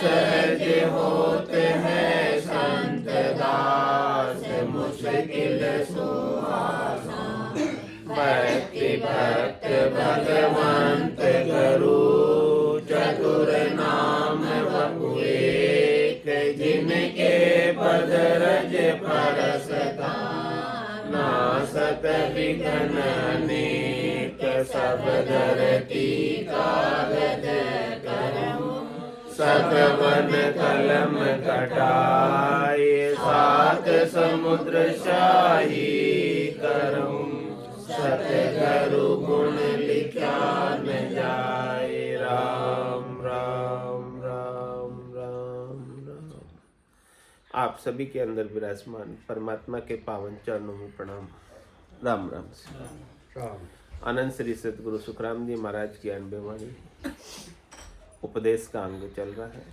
सहज होते हैं संत दास, मुश्किल सुहाना। भक्ति भक्त भगवंत गुरु, चतुर नाम वपु एक, जिनके पद रज परसता, नासत विघ्न अनेक। सब धरती कागज कलम, सतवन कलम कटाए, सात समुद्र शाही करऊं, सतगुरु गुण लिखा न जाए। राम राम राम राम राम। आप सभी के अंदर विराजमान परमात्मा के पावन चरणों में प्रणाम। राम राम राम। आनंद श्री सतगुरु सुखराम जी महाराज की 90 वाणी उपदेश का अंग चल रहा है।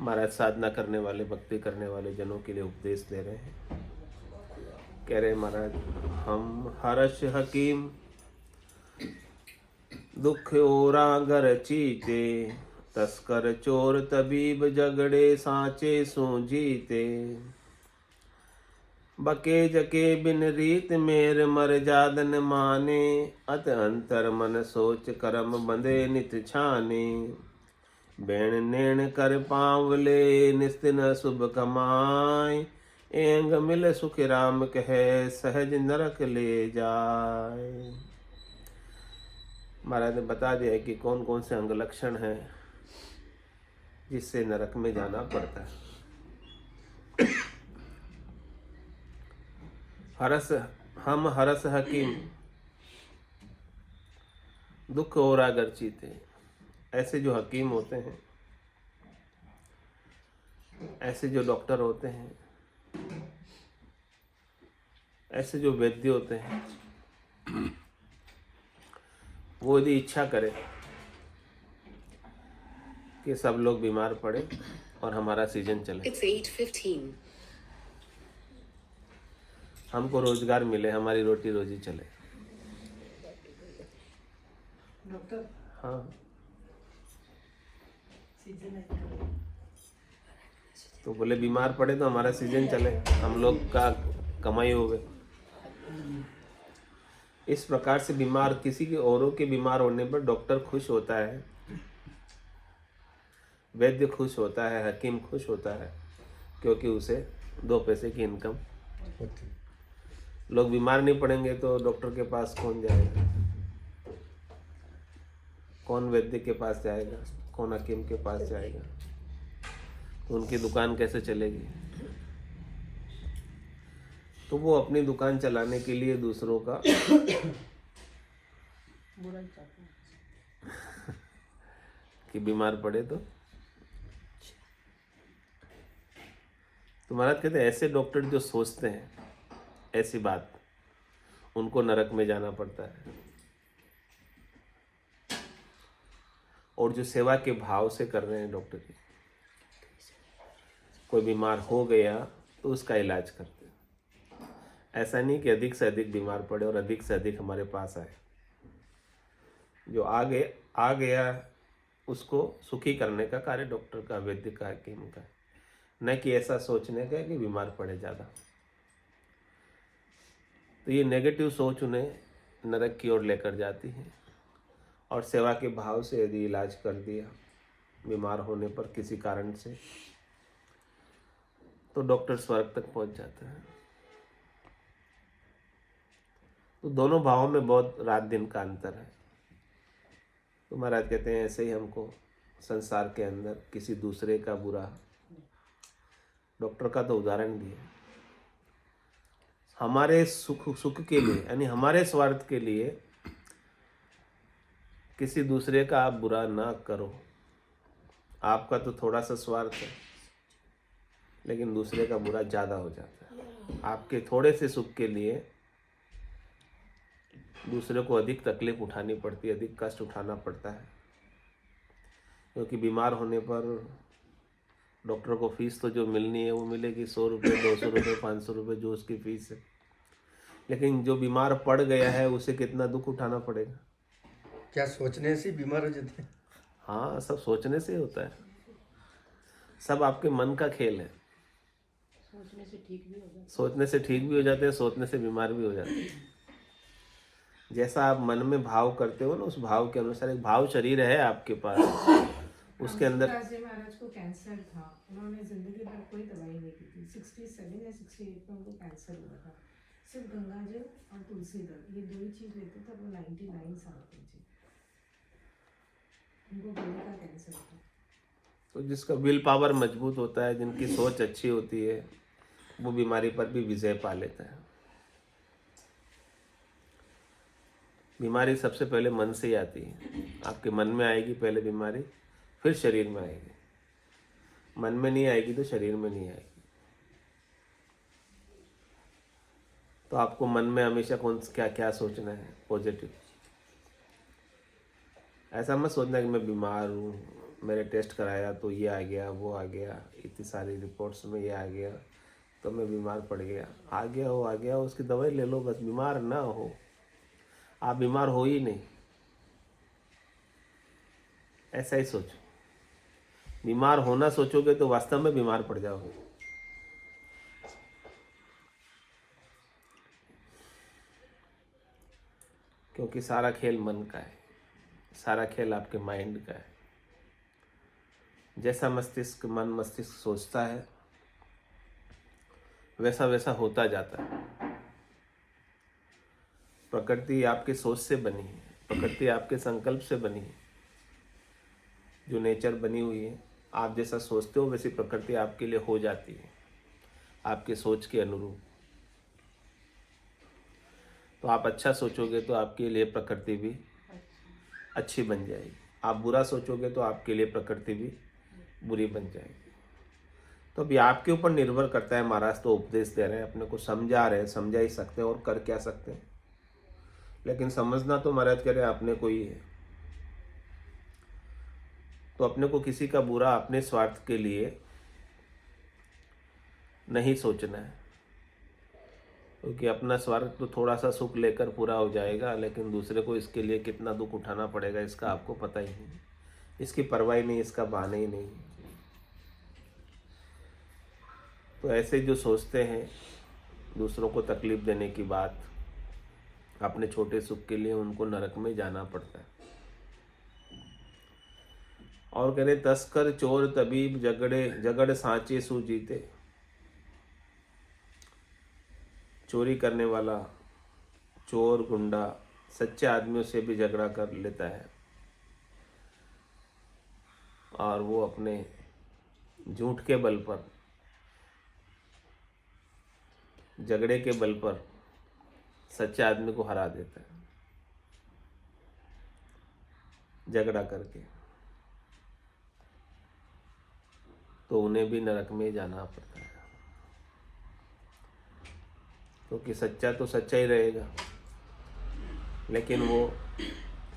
महाराज साधना करने वाले, भक्ति करने वाले जनों के लिए उपदेश दे रहे हैं। कह रहे महाराज, हम हर्ष हकीम दुख ओरा गर चीते, तस्कर चोर तबीब झगड़े सांचे सो जीते। बके जके बिन रीत मेर मर जादन माने, अत अंतर मन सोच करम बंधे नित छाने। बैण नैण कर पावले निस्तिन शुभ कमाय, एंग मिल सुख राम कहे सहज नरक ले जाए। महाराज ने बता दिया कि कौन कौन से अंग लक्षण हैं जिससे नरक में जाना पड़ता है। हम हरस हकीम दुख और अगर चीते। ऐसे जो हकीम होते हैं, ऐसे जो डॉक्टर होते हैं, ऐसे जो वैद्य होते हैं, वो यदि इच्छा करे कि सब लोग बीमार पड़े और हमारा सीजन चले, It's 8:15. हमको रोजगार मिले, हमारी रोटी रोजी चले। डॉक्टर हाँ, सीजन है। तो बोले बीमार पड़े तो हमारा सीजन चले, हम लोग का कमाई होवे। इस प्रकार से बीमार, किसी के औरों के बीमार होने पर डॉक्टर खुश होता है, वैद्य खुश होता है, हकीम खुश होता है, क्योंकि उसे 2 पैसे की इनकम होती। लोग बीमार नहीं पड़ेंगे तो डॉक्टर के पास कौन जाएगा, कौन वैद्य के पास जाएगा, कौन हकीम के पास जाएगा, तो उनकी दुकान कैसे चलेगी। तो वो अपनी दुकान चलाने के लिए दूसरों का कि बीमार पड़े तो महाराज कहते हैं ऐसे डॉक्टर जो सोचते हैं ऐसी बात, उनको नरक में जाना पड़ता है। और जो सेवा के भाव से कर रहे हैं डॉक्टर की, कोई बीमार हो गया तो उसका इलाज करते हैं। ऐसा नहीं कि अधिक से अधिक बीमार पड़े और अधिक से अधिक हमारे पास आए। जो आ गया उसको सुखी करने का कार्य डॉक्टर का, वैद्य का, हकीम का, न कि ऐसा सोचने का कि बीमार पड़े ज़्यादा। तो ये नेगेटिव सोच उन्हें नरक की ओर लेकर जाती है। और सेवा के भाव से यदि इलाज कर दिया बीमार होने पर किसी कारण से, तो डॉक्टर स्वर्ग तक पहुंच जाता है। तो दोनों भावों में बहुत रात दिन का अंतर है। तो महाराज कहते हैं ऐसे ही हमको संसार के अंदर किसी दूसरे का बुरा, डॉक्टर का तो उदाहरण दिया, हमारे सुख के लिए, यानी हमारे स्वार्थ के लिए किसी दूसरे का आप बुरा ना करो। आपका तो थोड़ा सा स्वार्थ है, लेकिन दूसरे का बुरा ज़्यादा हो जाता है। आपके थोड़े से सुख के लिए दूसरे को अधिक तकलीफ उठानी पड़ती है, अधिक कष्ट उठाना पड़ता है। क्योंकि बीमार होने पर डॉक्टर को फीस तो जो मिलनी है वो मिलेगी, 100 रुपये, 200 रुपये, 500 रुपये जो उसकी फीस है। लेकिन जो बीमार पड़ गया है उसे कितना दुख उठाना पड़ेगा। क्या सोचने से बीमार हो जाते हैं? हाँ, सब सोचने से होता है। सब आपके मन का खेल है। सोचने से ठीक भी हो जाता सोचने से ठीक भी हो जाते हैं, सोचने से बीमार भी हो जाते हैं। जैसा आप मन में भाव करते हो ना, उस भाव के अनुसार एक भाव शरीर है आपके पास, उसके अंदर। रामजी जी महाराज को कैंसर था, उन्होंने जिंदगी भर कोई दवाई नहीं की थी। 67 या 68 में उनको कैंसर हुआ था। सिर्फ गंगा जल और तुलसी दल, ये दो ही चीज लेते थे। वो 99 साल के थे, उनको गले का कैंसर था। तो जिसका विल पावर मजबूत होता है, जिनकी सोच अच्छी होती है, वो बीमारी पर भी विजय पा लेता है। बीमारी सबसे पहले मन से ही आती है। आपके मन में आएगी पहले बीमारी, फिर शरीर में आएगी। मन में नहीं आएगी तो शरीर में नहीं आएगी। तो आपको मन में हमेशा क्या क्या सोचना है, पॉजिटिव। ऐसा मत सोचना कि मैं बीमार हूँ, मैंने टेस्ट कराया तो ये आ गया, वो आ गया, इतनी सारी रिपोर्ट्स में ये आ गया तो मैं बीमार पड़ गया। आ गया हो, उसकी दवाई ले लो, बस बीमार ना हो। आप बीमार हो ही नहीं, ऐसा ही सोचो। बीमार होना सोचोगे तो वास्तव में बीमार पड़ जाओगे। क्योंकि सारा खेल मन का है, सारा खेल आपके माइंड का है। जैसा मन मस्तिष्क सोचता है, वैसा वैसा होता जाता है। प्रकृति आपके सोच से बनी है, प्रकृति आपके संकल्प से बनी है। जो नेचर बनी हुई है, आप जैसा सोचते हो वैसी प्रकृति आपके लिए हो जाती है, आपके सोच के अनुरूप। तो आप अच्छा सोचोगे तो आपके लिए प्रकृति भी अच्छी बन जाएगी। आप बुरा सोचोगे तो आपके लिए प्रकृति भी बुरी बन जाएगी। तो अभी आपके ऊपर निर्भर करता है। महाराज तो उपदेश दे रहे हैं, अपने को समझा रहे हैं, समझा ही सकते हैं, और कर क्या सकते हैं। लेकिन समझना तो महाराज कह रहे हैं अपने को ही है। तो अपने को किसी का बुरा अपने स्वार्थ के लिए नहीं सोचना है, क्योंकि अपना स्वार्थ तो थोड़ा सा सुख लेकर पूरा हो जाएगा, लेकिन दूसरे को इसके लिए कितना दुख उठाना पड़ेगा इसका आपको पता ही नहीं। इसकी परवाह ही नहीं, इसका बहाना ही नहीं। तो ऐसे जो सोचते हैं दूसरों को तकलीफ देने की बात, अपने छोटे सुख के लिए उनको नरक में जाना पड़ता है। और कह रहे तस्कर चोर तबीब जगड़ सांचे सु जीते। चोरी करने वाला, चोर गुंडा सच्चे आदमियों से भी झगड़ा कर लेता है, और वो अपने झूठ के बल पर, झगड़े के बल पर सच्चे आदमी को हरा देता है, झगड़ा करके। तो उन्हें भी नरक में जाना पड़ता है, क्योंकि सच्चा तो सच्चा ही रहेगा, लेकिन वो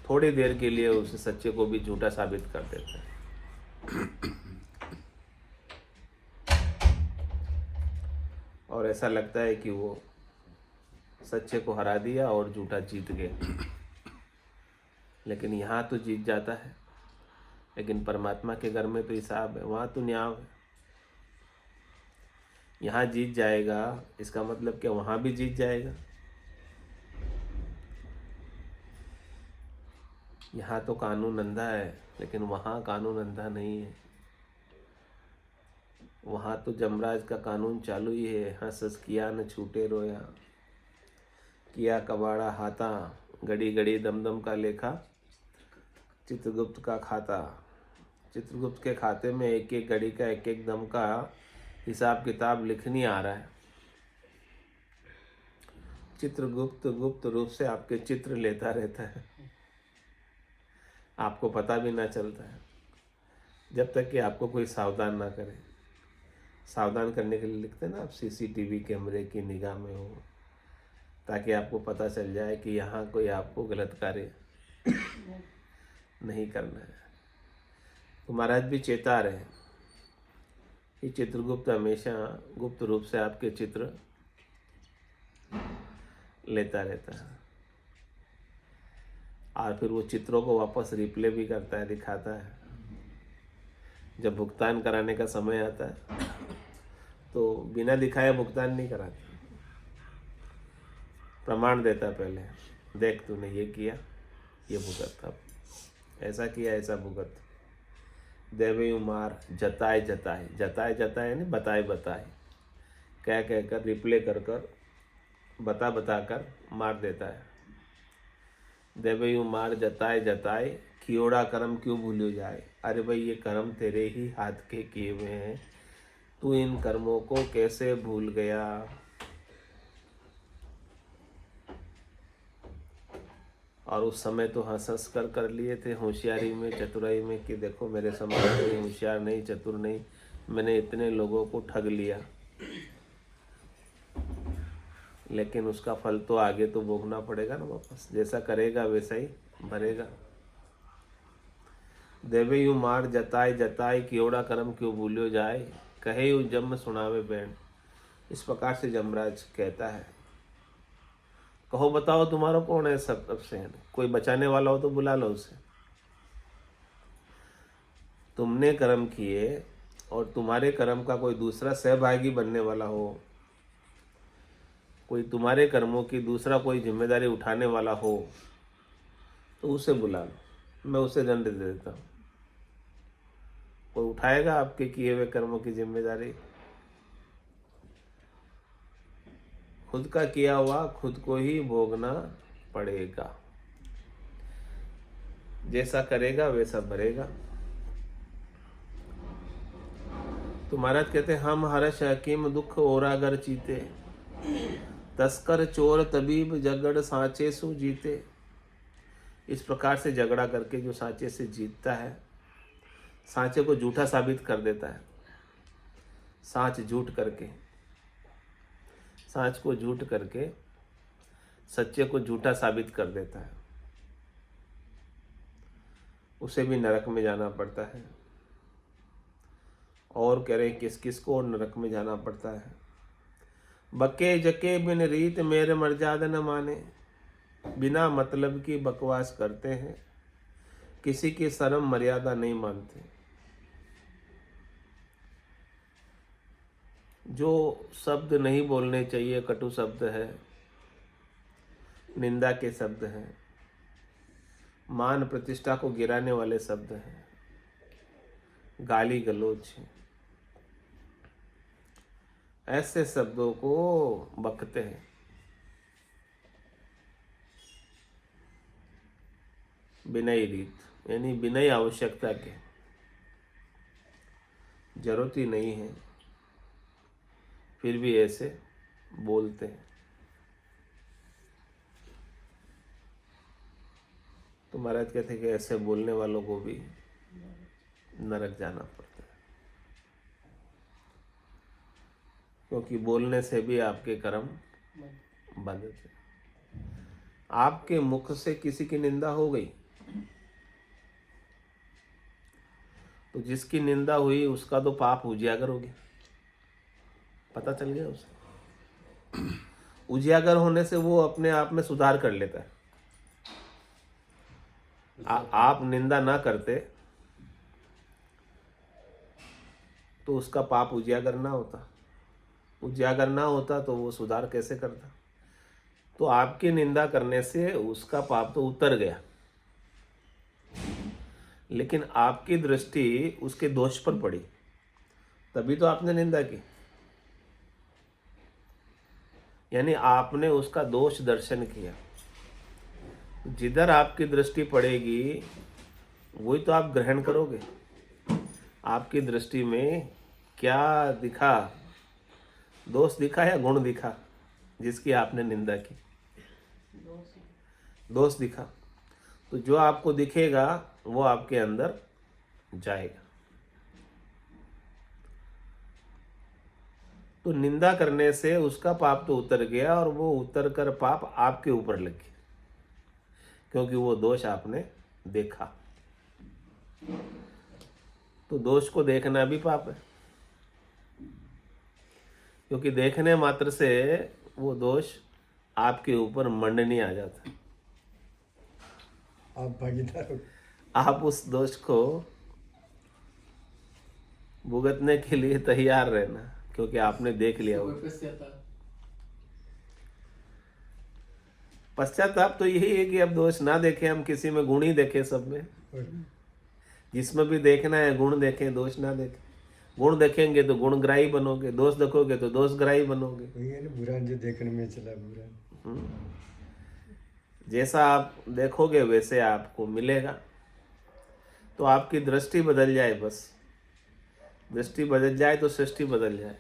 थोड़ी देर के लिए उस सच्चे को भी झूठा साबित कर देता है। और ऐसा लगता है कि वो सच्चे को हरा दिया और झूठा जीत गया, लेकिन यहाँ तो जीत जाता है। लेकिन परमात्मा के घर में तो हिसाब है, वहाँ तो न्याय है। यहाँ जीत जाएगा इसका मतलब क्या वहाँ भी जीत जाएगा? यहाँ तो कानून अंधा है, लेकिन वहाँ कानून अंधा नहीं है। वहाँ तो जमराज का कानून चालू ही है। हंस हंस किया न छूटे रोया, किया कबाड़ा हाथा, घड़ी घड़ी दम दम का लेखा, चित्रगुप्त का खाता। चित्रगुप्त के खाते में एक एक घड़ी का, एक एक दम का हिसाब किताब लिखनी आ रहा है। चित्रगुप्त गुप्त रूप से आपके चित्र लेता रहता है, आपको पता भी ना चलता है, जब तक कि आपको कोई सावधान ना करे। सावधान करने के लिए लिखते हैं ना आप, सीसीटीवी कैमरे की निगाह में हो, ताकि आपको पता चल जाए कि यहाँ कोई आपको गलत कार्य नहीं करना है। तो महाराज भी चेता रहे हैं कि चित्रगुप्त हमेशा गुप्त रूप से आपके चित्र लेता रहता है, और फिर वो चित्रों को वापस रिप्ले भी करता है, दिखाता है। जब भुगतान कराने का समय आता है तो बिना दिखाए भुगतान नहीं कराते, प्रमाण देता पहले, देख तूने ये किया, ये भुगत, अब ऐसा किया, ऐसा भुगत। देवे उमार जताए जताए, जताए जताए नहीं, बताए बताए, कह कह कर, रिप्ले कर कर, बता बता कर मार देता है। देवे उमार जताए जताए, कियोड़ा कर्म क्यों भूलियो जाए। अरे भाई ये कर्म तेरे ही हाथ के किए हुए हैं, तू इन कर्मों को कैसे भूल गया। और उस समय तो हंस हंस कर लिए थे होशियारी में, चतुराई में, कि देखो मेरे समान कोई होशियार नहीं, चतुर नहीं, मैंने इतने लोगों को ठग लिया। लेकिन उसका फल तो आगे तो भोगना पड़ेगा ना वापस, जैसा करेगा वैसा ही भरेगा। देवे यू मार जताए जताए, कियोड़ा कर्म क्यों भूलियो जाए, कहे यू जम सुनावे बैन। इस प्रकार से जमराज कहता है, कहो बताओ तुम्हारा कौन है सब से, कोई बचाने वाला हो तो बुला लो उसे। तुमने कर्म किए और तुम्हारे कर्म का कोई दूसरा सहभागी बनने वाला हो, कोई तुम्हारे कर्मों की दूसरा कोई जिम्मेदारी उठाने वाला हो तो उसे बुला लो, मैं उसे दंड दे देता हूँ। कोई उठाएगा आपके किए हुए कर्मों की जिम्मेदारी? खुद का किया हुआ खुद को ही भोगना पड़ेगा, जैसा करेगा वैसा भरेगा। तो महाराज कहते हैं, हम हर्ष हकीम दुख ओरागर चीते, तस्कर चोर तबीब झगड़ सांचे सु जीते। इस प्रकार से झगड़ा करके जो सांचे से जीतता है, सांचे को झूठा साबित कर देता है। सांच झूठ करके, सांच को झूठ करके सच्चे को झूठा साबित कर देता है, उसे भी नरक में जाना पड़ता है। और कह रहे किस किस को नरक में जाना पड़ता है। बके जके बिन रीत मेरे मर्यादा न माने, बिना मतलब की बकवास करते हैं, किसी की शर्म मर्यादा नहीं मानते। जो शब्द नहीं बोलने चाहिए, कटु शब्द है, निंदा के शब्द हैं, मान प्रतिष्ठा को गिराने वाले शब्द हैं, गाली गलौज हैं, ऐसे शब्दों को बकते हैं। बिनय रीत यानी बिनय आवश्यकता के, जरूरत ही नहीं है फिर भी ऐसे बोलते हैं। तो महाराज कहते हैं कि ऐसे बोलने वालों को भी नरक जाना पड़ता है, क्योंकि बोलने से भी आपके कर्म बंधते हैं। आपके मुख से किसी की निंदा हो गई तो जिसकी निंदा हुई उसका तो पाप उजागर हो गया, पता चल गया उसे। उजागर होने से वो अपने आप में सुधार कर लेता है। आप निंदा ना करते तो उसका पाप उजागर ना होता, उजागर ना होता तो वो सुधार कैसे करता। तो आपकी निंदा करने से उसका पाप तो उतर गया, लेकिन आपकी दृष्टि उसके दोष पर पड़ी, तभी तो आपने निंदा की। यानी आपने उसका दोष दर्शन किया। जिधर आपकी दृष्टि पड़ेगी वही तो आप ग्रहण करोगे। आपकी दृष्टि में क्या दिखा, दोष दिखा या गुण दिखा जिसकी आपने निंदा की? दोष दिखा। तो जो आपको दिखेगा वो आपके अंदर जाएगा। तो निंदा करने से उसका पाप तो उतर गया और वो उतर कर पाप आपके ऊपर लग गया, क्योंकि वो दोष आपने देखा। तो दोष को देखना भी पाप है, क्योंकि देखने मात्र से वो दोष आपके ऊपर मंडनी आ जाता है। आप भागीदार हो। आप उस दोष को भुगतने के लिए तैयार रहना, क्योंकि आपने देख लिया कोई वो। पश्चाताप। पश्चाताप तो यही है कि अब दोष ना देखें, हम किसी में गुण ही देखें, सब में जिसमें भी देखना है गुण देखें, दोष ना देखें। गुण देखेंगे तो गुणग्राही बनोगे, दोष देखोगे तो दोषग्राही बनोगे। वही है ना, बुरा जो देखने में चला बुरा। जैसा आप देखोगे वैसे आपको मिलेगा। तो आपकी दृष्टि बदल जाए, बस दृष्टि बदल जाए तो सृष्टि बदल जाए।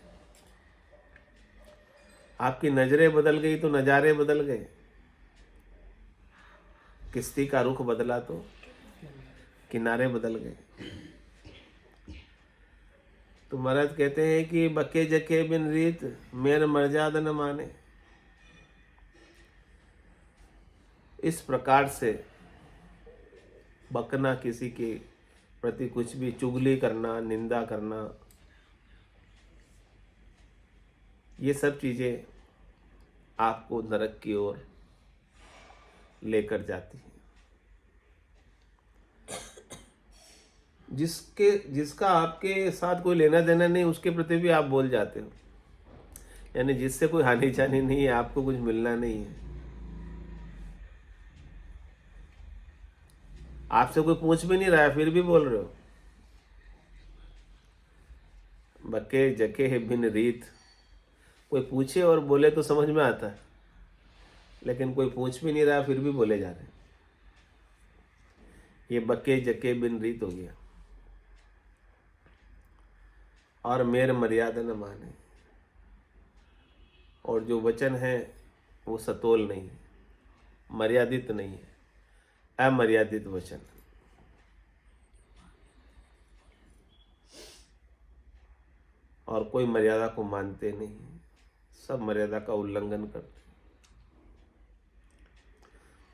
आपकी नजरें बदल गई तो नजारे बदल गए। किश्ती का रुख बदला तो किनारे बदल गए। तो महाराज कहते हैं कि बके जके बिन रीत मेर मर्यादा न माने। इस प्रकार से बकना, किसी के प्रति कुछ भी चुगली करना, निंदा करना, ये सब चीजें आपको नरक की ओर लेकर जाती हैं। जिसका आपके साथ कोई लेना देना नहीं, उसके प्रति भी आप बोल जाते हो। यानी जिससे कोई हानि जानी नहीं है, आपको कुछ मिलना नहीं है, आपसे कोई पूछ भी नहीं रहा है, फिर भी बोल रहे हो। बके जके है बिन रीत। कोई पूछे और बोले तो समझ में आता है, लेकिन कोई पूछ भी नहीं रहा, फिर भी बोले जा रहे हैं। ये बके जके बिन रीत हो गया। और मेर मर्यादा न माने। और जो वचन है वो सतोल नहीं है, मर्यादित नहीं है, अमर्यादित वचन। और कोई मर्यादा को मानते नहीं, सब मर्यादा का उल्लंघन करते,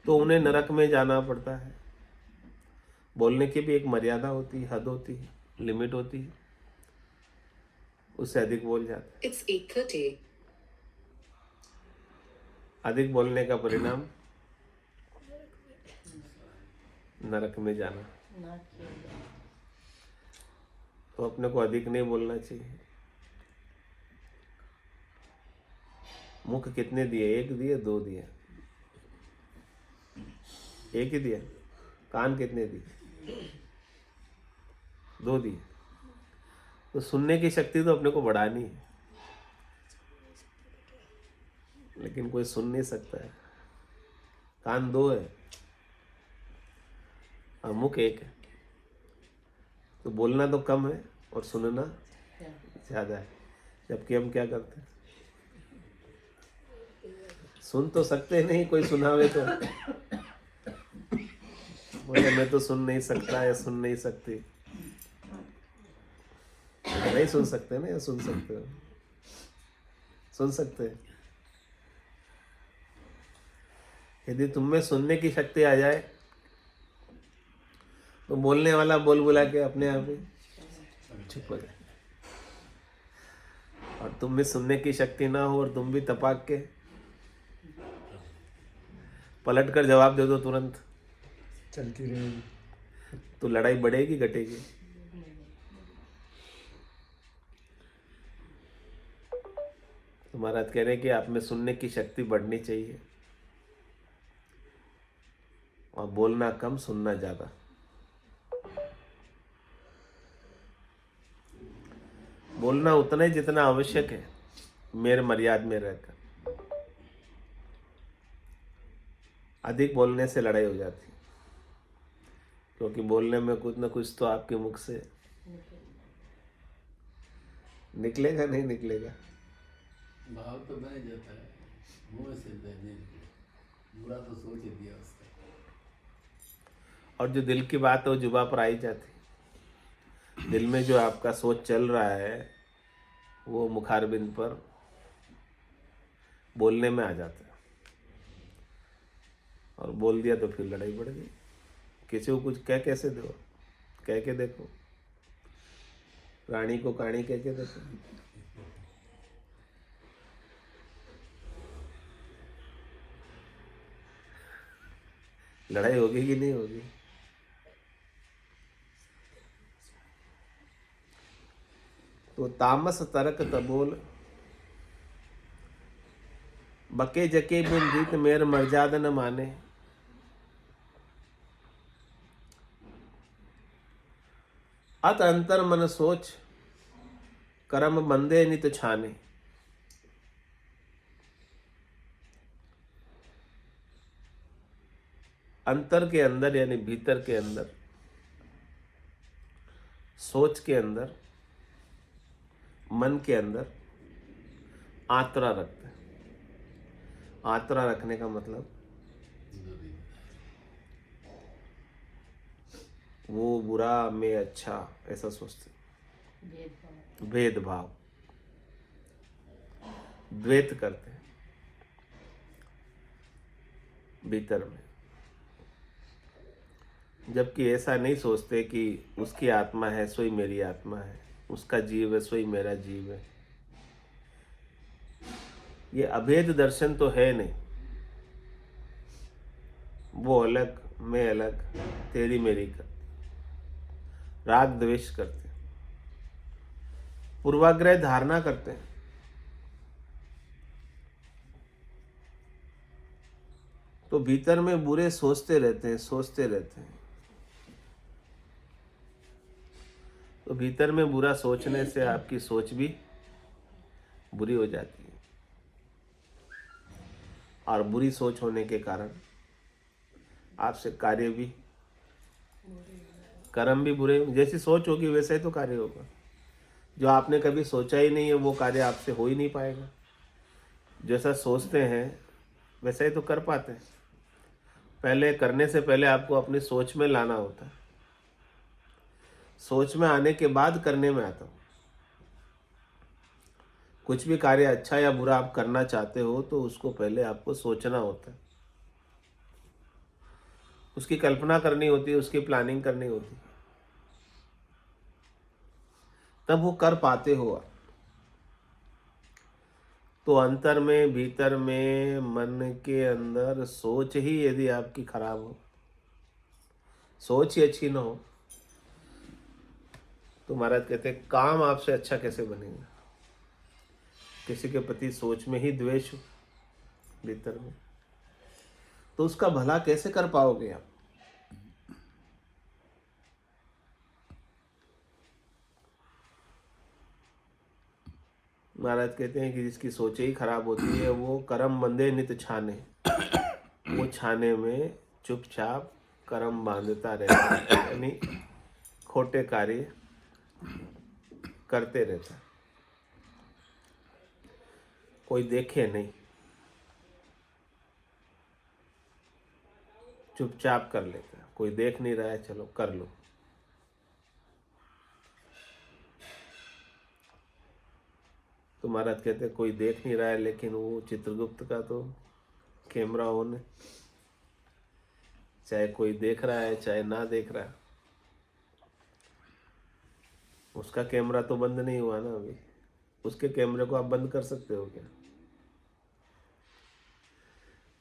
तो उन्हें नरक में जाना पड़ता है। बोलने की भी एक मर्यादा होती है, हद होती है, लिमिट होती है। उससे अधिक बोल जाते। It's 8:30. अधिक बोलने का परिणाम नरक में जाना। तो अपने को अधिक नहीं बोलना चाहिए। मुख कितने दिए? एक दिए, दो दिए? एक ही दिया। कान कितने दिए? दो दिए। तो सुनने की शक्ति तो अपने को बढ़ानी है, लेकिन कोई सुन नहीं सकता है। कान दो है और मुख एक है, तो बोलना तो कम है और सुनना ज्यादा है। जबकि हम क्या करते हैं, सुन तो सकते नहीं, कोई सुनावे तो बोले मैं तो सुन नहीं सकता या सुन नहीं सकती। नहीं सुन सकते ना, या सुन सकते हो? सुन सकते हैं। यदि तुम में सुनने की शक्ति आ जाए तो बोलने वाला बोल बुला के अपने आप ही चुप हो जाए। और तुम में सुनने की शक्ति ना हो और तुम भी तपाक के पलट कर जवाब दे दो तुरंत, चलती रहेगी। तो लड़ाई बढ़ेगी घटेगी? तो महाराज कह रहे हैं कि आप में सुनने की शक्ति बढ़नी चाहिए और बोलना कम, सुनना ज्यादा। बोलना उतना ही जितना आवश्यक है, मेरे मर्यादा में रहकर। अधिक बोलने से लड़ाई हो जाती है, क्योंकि बोलने में कुछ ना कुछ तो आपके मुख से निकलेगा, नहीं निकलेगा? भाव तो बन जाता है, मुंह से नहीं निकले। बुरा तो सोच ही दिया उसका। और जो दिल की बात है वो जुबा पर आई जाती। दिल में जो आपका सोच चल रहा है वो मुखारबिंद पर बोलने में आ जाता है, और बोल दिया तो फिर लड़ाई बढ़ गई। किसी को कुछ कह कैसे दो? कह के देखो, रानी को कहानी कह के देखो। लड़ाई होगी कि नहीं होगी? तो तामस तरक तबोल, बके जके बिन रीत मेर मर्यादा न माने। अत अंतर मन सोच, कर्म बंदे नित छाने। अंतर के अंदर यानी भीतर के अंदर, सोच के अंदर, मन के अंदर आत्रा रखते हैं। आत्रा रखने का मतलब वो बुरा मैं अच्छा ऐसा सोचते, भेदभाव, द्वैत करते हैं भीतर में। जबकि ऐसा नहीं सोचते कि उसकी आत्मा है सोई मेरी आत्मा है, उसका जीव है सोई मेरा जीव है। ये अभेद दर्शन तो है नहीं। वो अलग मैं अलग, तेरी मेरी कर, राग द्वेष करते, पूर्वाग्रह धारणा करते हैं। तो भीतर में बुरे सोचते रहते हैं, सोचते रहते हैं। तो भीतर में बुरा सोचने से आपकी सोच भी बुरी हो जाती है, और बुरी सोच होने के कारण आपसे कार्य भी, कर्म भी बुरे। जैसी सोच होगी वैसा ही तो कार्य होगा। जो आपने कभी सोचा ही नहीं है वो कार्य आपसे हो ही नहीं पाएगा। जैसा सोचते हैं वैसा ही तो कर पाते हैं। पहले करने से पहले आपको अपनी सोच में लाना होता है, सोच में आने के बाद करने में आता हूँ। कुछ भी कार्य अच्छा या बुरा आप करना चाहते हो तो उसको पहले आपको सोचना होता है, उसकी कल्पना करनी होती है, उसकी प्लानिंग करनी होती है, तब वो कर पाते हो आप। तो अंतर में, भीतर में, मन के अंदर सोच ही यदि आपकी खराब हो, सोच ही अच्छी ना हो, तो महाराज कहते हैं काम आपसे अच्छा कैसे बनेगा। किसी के प्रति सोच में ही द्वेष हो भीतर में, तो उसका भला कैसे कर पाओगे आप। महाराज कहते हैं कि जिसकी सोचें ही खराब होती है वो कर्म बंधे नित छाने, वो छाने में चुपचाप कर्म बांधता रहता है, यानी खोटे कार्य करते रहता है। कोई देखे नहीं, चुपचाप कर लेता है। कोई देख नहीं रहा है, चलो कर लो। तो महाराज कहते हैं कोई देख नहीं रहा है, लेकिन वो चित्रगुप्त का तो कैमरा ऑन है। चाहे कोई देख रहा है चाहे ना देख रहा है, उसका कैमरा तो बंद नहीं हुआ ना अभी। उसके कैमरे को आप बंद कर सकते हो क्या?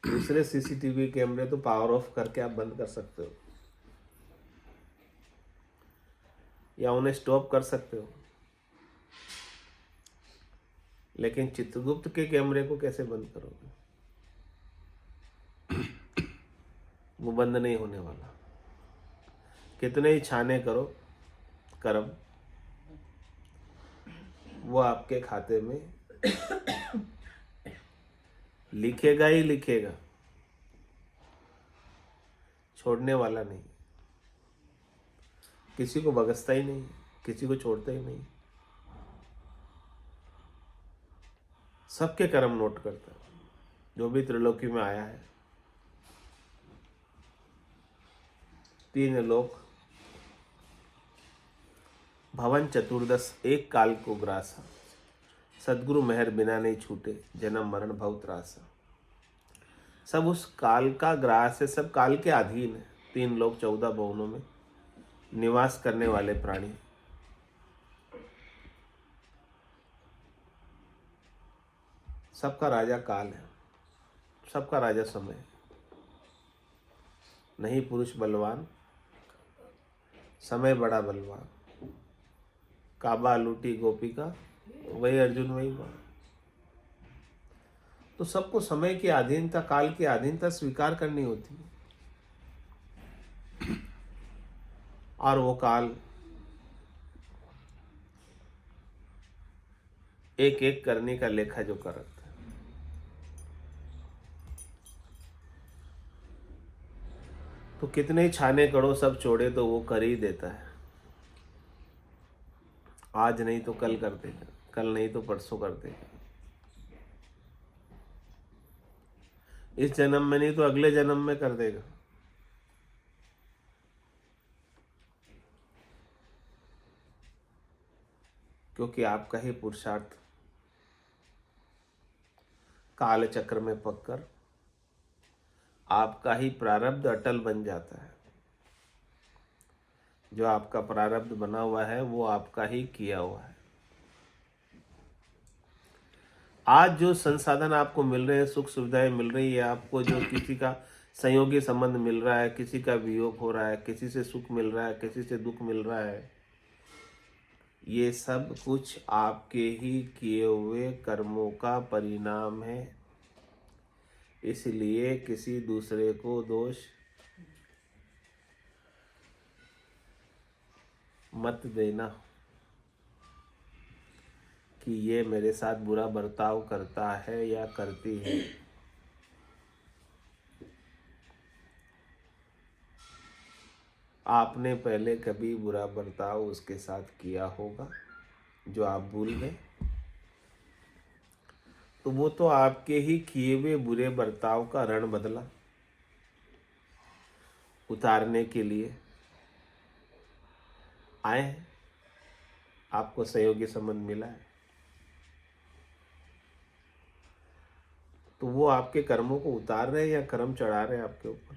दूसरे सीसीटीवी कैमरे तो पावर ऑफ करके आप बंद कर सकते हो या उन्हें स्टॉप कर सकते हो, लेकिन चित्रगुप्त के कैमरे को कैसे बंद करोगे? वो बंद नहीं होने वाला। कितने ही छाने करो कर्म, वो आपके खाते में लिखेगा ही लिखेगा, छोड़ने वाला नहीं। किसी को बगसता ही नहीं, किसी को छोड़ता ही नहीं, सबके कर्म नोट करता है। जो भी त्रिलोकी में आया है, 3 लोक, भवन चतुर्दश, एक काल को ग्रासा। सदगुरु मेहर बिना नहीं छूटे, जन्म मरण भव त्रासा। सब उस काल का ग्रास है, सब काल के अधीन है। 3 लोक 14 भवनों में निवास करने वाले प्राणी। सबका राजा काल है, सबका राजा समय है। नहीं पुरुष बलवान, समय बड़ा बलवान। काबा लूटी गोपिका, वही अर्जुन वही हुआ। तो सबको समय की अधीनता, काल की अधीनता स्वीकार करनी होती है, और वो काल एक एक करने का लेखा जो कर रखता है। तो कितने ही छाने कड़ो सब छोड़े तो वो कर ही देता है। आज नहीं तो कल कर देगा, कल नहीं तो परसों कर देगा। इस जन्म में नहीं तो अगले जन्म में कर देगा। क्योंकि आपका ही पुरुषार्थ काल चक्र में पककर आपका ही प्रारब्ध अटल बन जाता है। जो आपका प्रारब्ध बना हुआ है वो आपका ही किया हुआ है। आज जो संसाधन आपको मिल रहे हैं, सुख सुविधाएं मिल रही है आपको, जो किसी का संयोगी संबंध मिल रहा है, किसी का वियोग हो रहा है, किसी से सुख मिल रहा है, किसी से दुख मिल रहा है, ये सब कुछ आपके ही किए हुए कर्मों का परिणाम है। इसलिए किसी दूसरे को दोष मत देना कि ये मेरे साथ बुरा बर्ताव करता है या करती है। आपने पहले कभी बुरा बर्ताव उसके साथ किया होगा जो आप भूल गए, तो वो तो आपके ही किए हुए बुरे बर्ताव का रण बदला उतारने के लिए आए हैं। आपको सहयोगी संबंध मिला है तो वो आपके कर्मों को उतार रहे हैं या कर्म चढ़ा रहे हैं आपके ऊपर,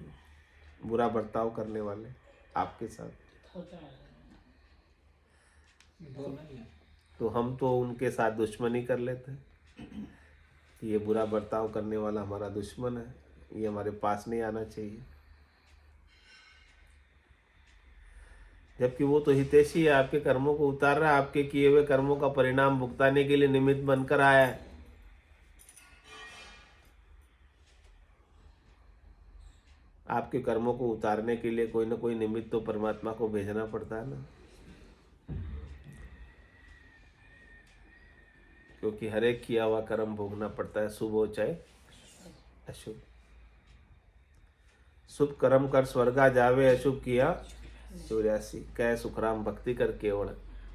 बुरा बर्ताव करने वाले आपके साथ। तो हम तो उनके साथ दुश्मनी कर लेते हैं कि ये बुरा बर्ताव करने वाला हमारा दुश्मन है, ये हमारे पास नहीं आना चाहिए। जबकि वो तो हितैषी है, आपके कर्मों को उतार रहा है, आपके किए हुए कर्मों का परिणाम भुगताने के लिए निमित्त बनकर आया है। आपके कर्मों को उतारने के लिए कोई ना कोई निमित्त तो परमात्मा को भेजना पड़ता है ना, क्योंकि हर एक किया हुआ कर्म भोगना पड़ता है, शुभ हो चाहे अशुभ। शुभ कर्म कर स्वर्गा जावे, अशुभ किया चौरासी, कह सुखराम भक्ति कर केवल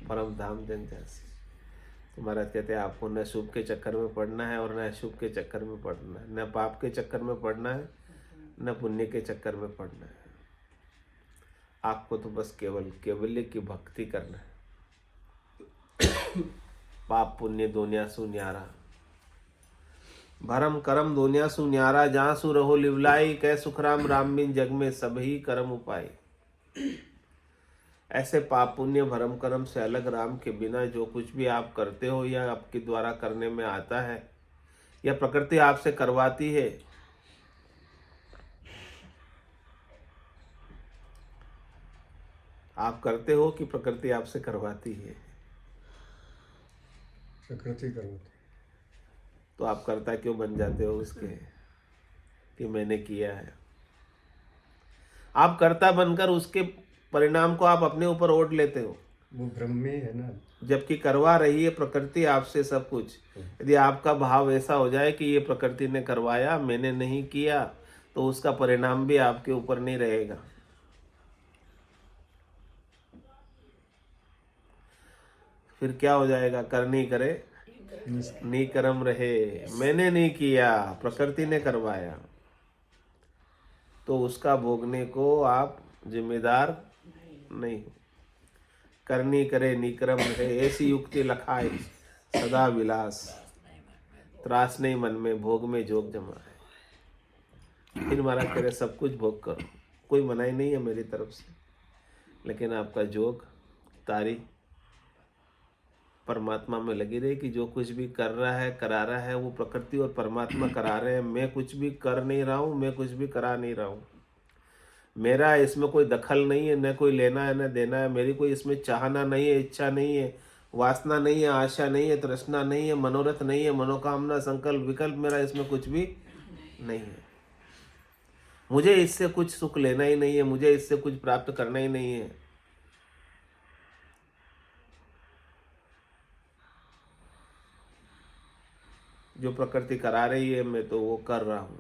परम धाम जन जासी। तो महाराज कहते हैं आपको न शुभ के चक्कर में पड़ना है और न अशुभ के चक्कर में पड़ना है, न पाप के चक्कर में पड़ना है, न पुण्य के चक्कर में पड़ना है। आपको तो बस केवल केवल्य की भक्ति करना है। पाप पुण्य दोनिया सु न्यारा, भरम करम दोनिया सु न्यारा, जहाँ सु रहो लिवलाई, कह सुखराम राम बिन जग में सभी कर्म उपाय। ऐसे पाप पुण्य भरम कर्म से अलग राम के बिना जो कुछ भी आप करते हो या आपके द्वारा करने में आता है या प्रकृति आपसे करवाती है, आप करते हो कि प्रकृति आपसे करवाती है? प्रकृति करवाती। तो आप करता क्यों बन जाते हो उसके कि मैंने किया है? आप करता बनकर उसके परिणाम को आप अपने ऊपर ओढ़ लेते हो। वो ब्रह्म में है ना, जबकि करवा रही है प्रकृति आपसे सब कुछ। यदि आपका भाव ऐसा हो जाए कि ये प्रकृति ने करवाया, मैंने नहीं किया, तो उसका परिणाम भी आपके ऊपर नहीं रहेगा। फिर क्या हो जाएगा? करनी करे नी कर्म रहे, मैंने नहीं किया, प्रकृति ने करवाया, तो उसका भोगने को आप जिम्मेदार नहीं हो। करनी करे निक्रम रहे, ऐसी युक्ति लखाए सदा विलास, त्रास नहीं मन में भोग में जोग जमाए। फिर महाराज कह रहे सब कुछ भोग करो, कोई मनाही नहीं है मेरी तरफ से, लेकिन आपका जोग तारी परमात्मा में लगी रही कि जो कुछ भी कर रहा है करा रहा है वो प्रकृति और परमात्मा करा रहे हैं। मैं कुछ भी कर नहीं रहा हूँ, मैं कुछ भी करा नहीं रहा हूँ। मेरा इसमें कोई दखल नहीं है, न कोई लेना है न देना है, मेरी कोई इसमें चाहना नहीं है, इच्छा नहीं है। वासना नहीं है, आशा नहीं है, तृष्णा नहीं है, मनोरथ नहीं है, मनोकामना, संकल्प, विकल्प मेरा इसमें कुछ भी नहीं है। मुझे इससे कुछ सुख लेना ही नहीं है, मुझे इससे कुछ प्राप्त करना ही नहीं है। जो प्रकृति करा रही है मैं तो वो कर रहा हूं।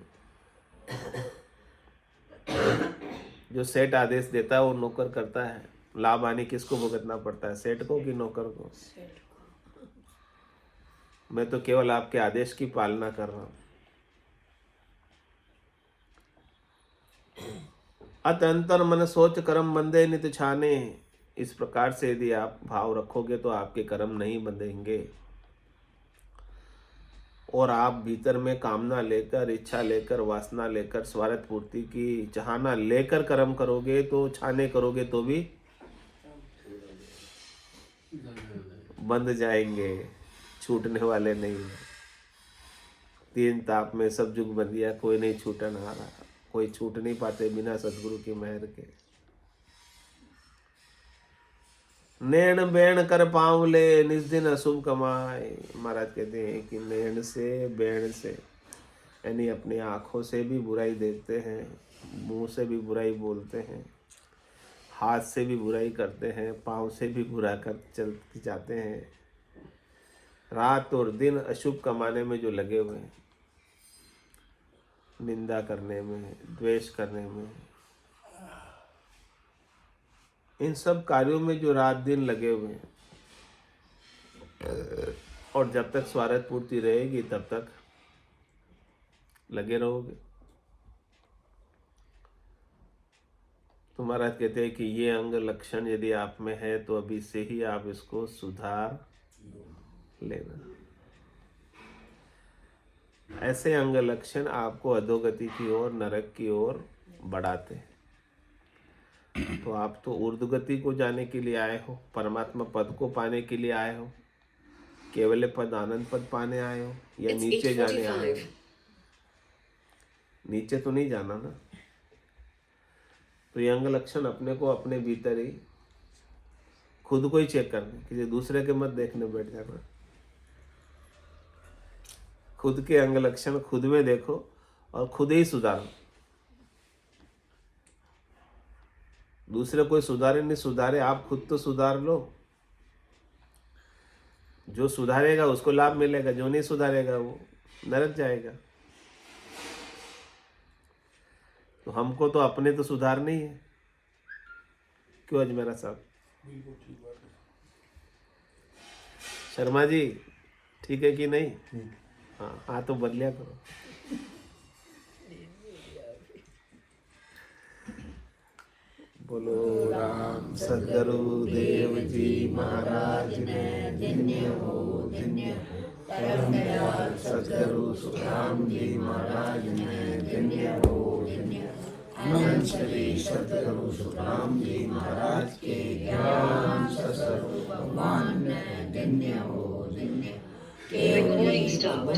जो सेठ आदेश देता है वो नौकर करता है। लाभ हानि किसको भुगतना पड़ता है, सेठ को कि नौकर को? मैं तो केवल आपके आदेश की पालना कर रहा हूं। अत अंतर मन सोच कर्म बंधे नित छाने। इस प्रकार से यदि आप भाव रखोगे तो आपके कर्म नहीं बंधेंगे, और आप भीतर में कामना लेकर, इच्छा लेकर, वासना लेकर, स्वार्थ पूर्ति की चाहना लेकर कर्म करोगे तो, छाने करोगे तो भी बंध जाएंगे, छूटने वाले नहीं। तीन ताप में सब जुग बंदिया, कोई नहीं छूटन आ रहा, कोई छूट नहीं पाते बिना सदगुरु की मेहर के। नैण बैण कर पावले निज दिन अशुभ कमाए। महाराज कहते हैं कि नैण से, बैण से, यानी अपनी आंखों से भी बुराई देखते हैं, मुंह से भी बुराई बोलते हैं, हाथ से भी बुराई करते हैं, पाँव से भी बुरा कर चल जाते हैं। रात और दिन अशुभ कमाने में जो लगे हुए हैं, निंदा करने में, द्वेष करने में, इन सब कार्यों में जो रात दिन लगे हुए हैं, और जब तक स्वार्थ पूर्ति रहेगी तब तक लगे रहोगे। तो महाराज कहते हैं कि ये अंग लक्षण यदि आप में है तो अभी से ही आप इसको सुधार लेना। ऐसे अंग लक्षण आपको अधोगति की ओर, नरक की ओर बढ़ाते हैं। तो आप तो ऊर्ध्वगति को जाने के लिए आए हो, परमात्मा पद को पाने के लिए आए हो, केवल पद, आनंद पद पाने आए हो, या नीचे जाने आए हो? नीचे तो नहीं जाना ना। तो ये अंग लक्षण अपने को अपने भीतर ही खुद को ही चेक करना, किसी दूसरे के मत देखने बैठ जाना। खुद के अंग लक्षण खुद में देखो और खुद ही सुधारो। दूसरे कोई सुधारे नहीं सुधारे, आप खुद तो सुधार लो। जो सुधारेगा उसको लाभ मिलेगा, जो नहीं सुधारेगा वो नरक जाएगा। तो हमको तो अपने तो सुधार नहीं है। क्यों अजमेरा साहब? शर्मा जी ठीक है कि नहीं? हाँ हाँ, तो बदलिया करो। बोलो राम सदगुरु देव जी महाराज ने धन्य हो, धन्य हो। परम दयाल सदगुरु सुखराम जी महाराज ने धन्य हो, धन्य हो। अनंत श्री सदगुरु सुखराम जी महाराज के ज्ञान ससुर भगवान ने धन्य हो, धन्य हो। Recording stopped.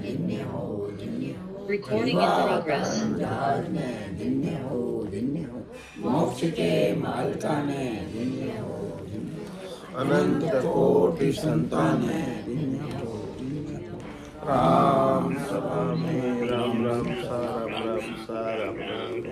धन्य हो, धन्य हो। Recording in progress. जहाज में धन्य हो, धन्य हो। मोक्ष के मालकाने धन्य हो, धन्य हो। अनंत कोटि संताने धन्य हो, धन्य हो। राम सभा में राम राम सा राम राम सा राम राम।